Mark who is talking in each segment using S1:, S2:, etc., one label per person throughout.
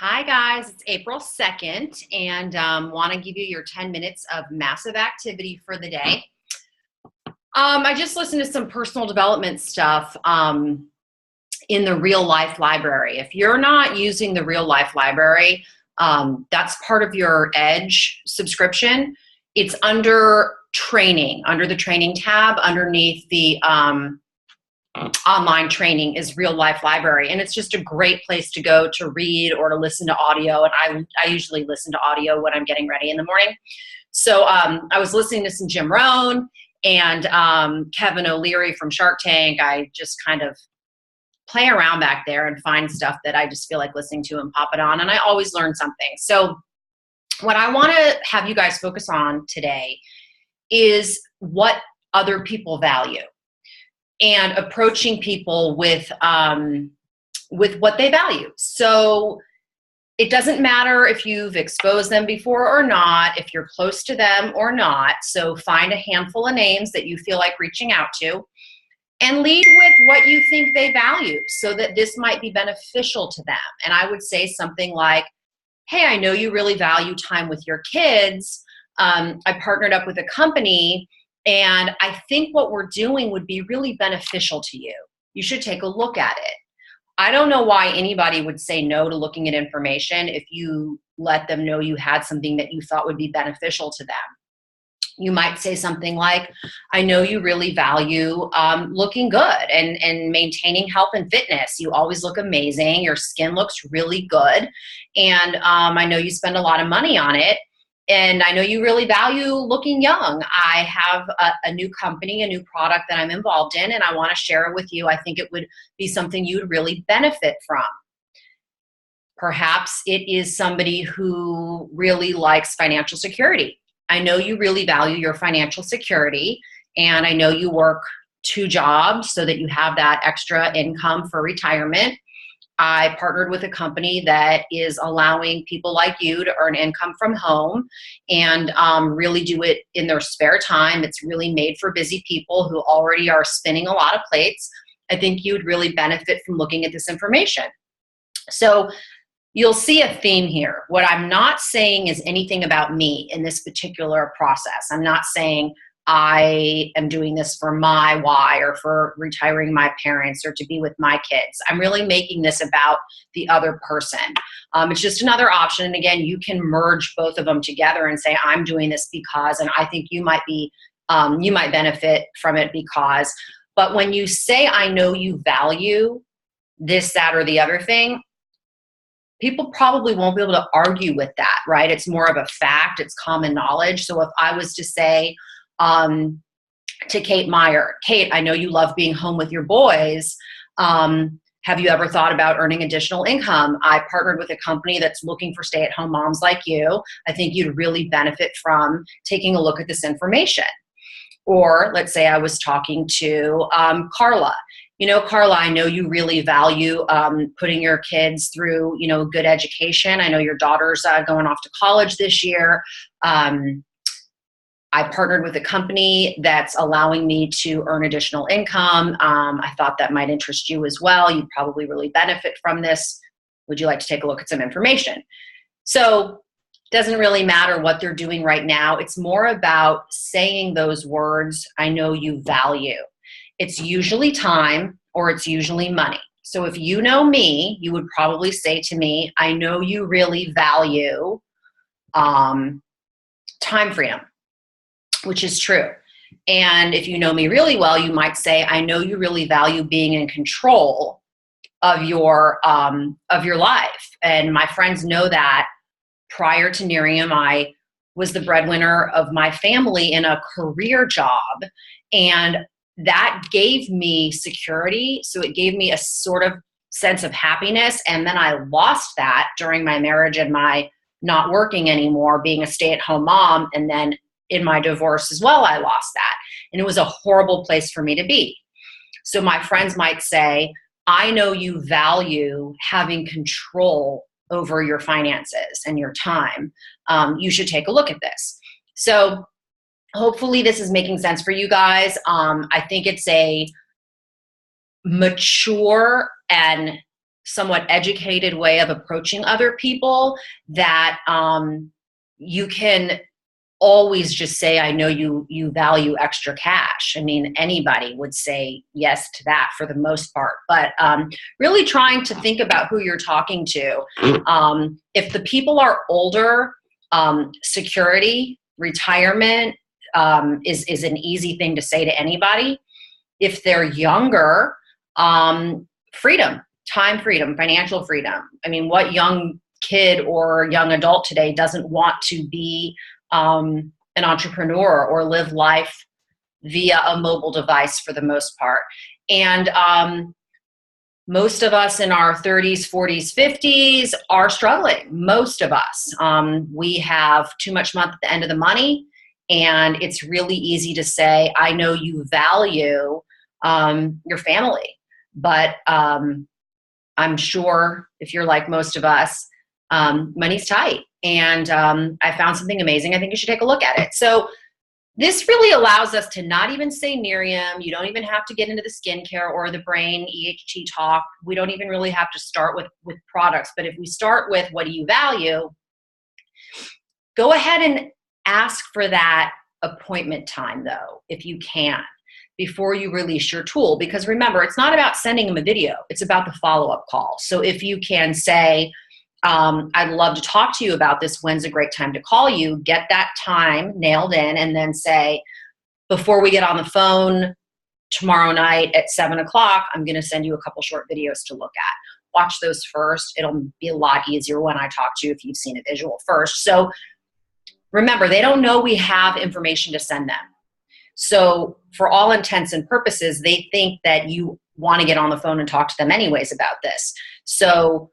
S1: Hi guys, it's April 2nd and want to give you your 10 minutes of massive activity for the day. I just listened to some personal development stuff in the Real Life Library. If you're not using the Real Life Library, that's part of your Edge subscription. It's under training, under the training tab, underneath the online training is Real Life Library, and it's just a great place to go to read or to listen to audio. And I usually listen to audio when I'm getting ready in the morning. So I was listening to some Jim Rohn and Kevin O'Leary from Shark Tank. I just kind of play around back there and find stuff that I just feel like listening to and pop it on, and I always learn something. So what I want to have you guys focus on today is what other people value, and approaching people with what they value. So it doesn't matter if you've exposed them before or not, if you're close to them or not. So find a handful of names that you feel like reaching out to and lead with what you think they value so that this might be beneficial to them. And I would say something like, hey, I know you really value time with your kids. I partnered up with a company and I think what we're doing would be really beneficial to you. You should take a look at it. I don't know why anybody would say no to looking at information if you let them know you had something that you thought would be beneficial to them. You might say something like, I know you really value looking good and maintaining health and fitness. You always look amazing. Your skin looks really good. And I know you spend a lot of money on it. And I know you really value looking young. I have a new company, a new product that I'm involved in, and I want to share it with you. I think it would be something you would really benefit from. Perhaps it is somebody who really likes financial security. I know you really value your financial security, and I know you work 2 jobs so that you have that extra income for retirement. I partnered with a company that is allowing people like you to earn income from home and really do it in their spare time. It's really made for busy people who already are spinning a lot of plates. I think you would really benefit from looking at this information. So you'll see a theme here. What I'm not saying is anything about me in this particular process. I'm not saying I am doing this for my why or for retiring my parents or to be with my kids. I'm really making this about the other person. It's just another option. And again, you can merge both of them together and say, I'm doing this because, and I think you might benefit from it because. But when you say, I know you value this, that, or the other thing, people probably won't be able to argue with that, right? It's more of a fact. It's common knowledge. So if I was to say, to Kate Meyer, Kate, I know you love being home with your boys. Have you ever thought about earning additional income? I partnered with a company that's looking for stay-at-home moms like you. I think you'd really benefit from taking a look at this information. Or let's say I was talking to Carla. You know, Carla, I know you really value putting your kids through, good education. I know your daughter's going off to college this year. I partnered with a company that's allowing me to earn additional income. I thought that might interest you as well. You'd probably really benefit from this. Would you like to take a look at some information? So it doesn't really matter what they're doing right now. It's more about saying those words, I know you value. It's usually time or it's usually money. So if you know me, you would probably say to me, I know you really value time freedom, which is true. And if you know me really well, you might say, I know you really value being in control of your life. And my friends know that. Prior to Nerium, I was the breadwinner of my family in a career job. And that gave me security. So it gave me a sort of sense of happiness. And then I lost that during my marriage and my not working anymore, being a stay-at-home mom. And then in my divorce as well, I lost that. And it was a horrible place for me to be. So my friends might say, I know you value having control over your finances and your time. You should take a look at this. So hopefully this is making sense for you guys. I think it's a mature and somewhat educated way of approaching other people that you can always just say, I know you value extra cash. I mean, anybody would say yes to that for the most part, but really trying to think about who you're talking to. If the people are older, security, retirement is an easy thing to say to anybody. If they're younger, freedom, time freedom, financial freedom. I mean, what young kid or young adult today doesn't want to be an entrepreneur or live life via a mobile device for the most part? And most of us in our 30s, 40s, 50s are struggling. Most of us. We have too much money at the end of the money, and it's really easy to say, I know you value your family, but I'm sure if you're like most of us, money's tight. And I found something amazing. I think you should take a look at it. So this really allows us to not even say Nerium. You don't even have to get into the skincare or the brain EHT talk. We don't even really have to start with products. But if we start with what do you value, go ahead and ask for that appointment time, though, if you can, before you release your tool. Because remember, it's not about sending them a video. It's about the follow-up call. So if you can say, I'd love to talk to you about this. When's a great time to call you? Get that time nailed in, and then say, before we get on the phone tomorrow night at 7 o'clock, I'm going to send you a couple short videos to look at. Watch those first. It'll be a lot easier when I talk to you if you've seen a visual first. So remember, they don't know we have information to send them. So for all intents and purposes, they think that you want to get on the phone and talk to them anyways about this. So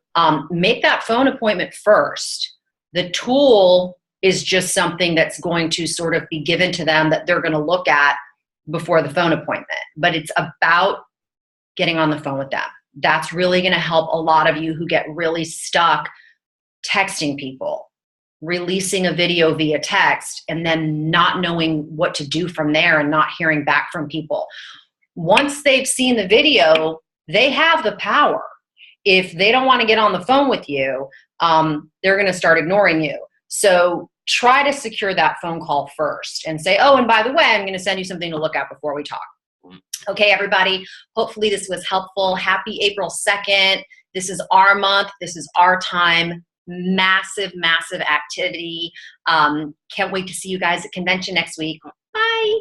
S1: make that phone appointment first. The tool is just something that's going to sort of be given to them that they're going to look at before the phone appointment. But it's about getting on the phone with them. That's really going to help a lot of you who get really stuck texting people, releasing a video via text, and then not knowing what to do from there and not hearing back from people. Once they've seen the video, they have the power. If they don't want to get on the phone with you, they're going to start ignoring you. So try to secure that phone call first and say, oh, and by the way, I'm going to send you something to look at before we talk. Okay, everybody, hopefully this was helpful. Happy April 2nd. This is our month. This is our time. Massive, massive activity. Can't wait to see you guys at convention next week. Bye.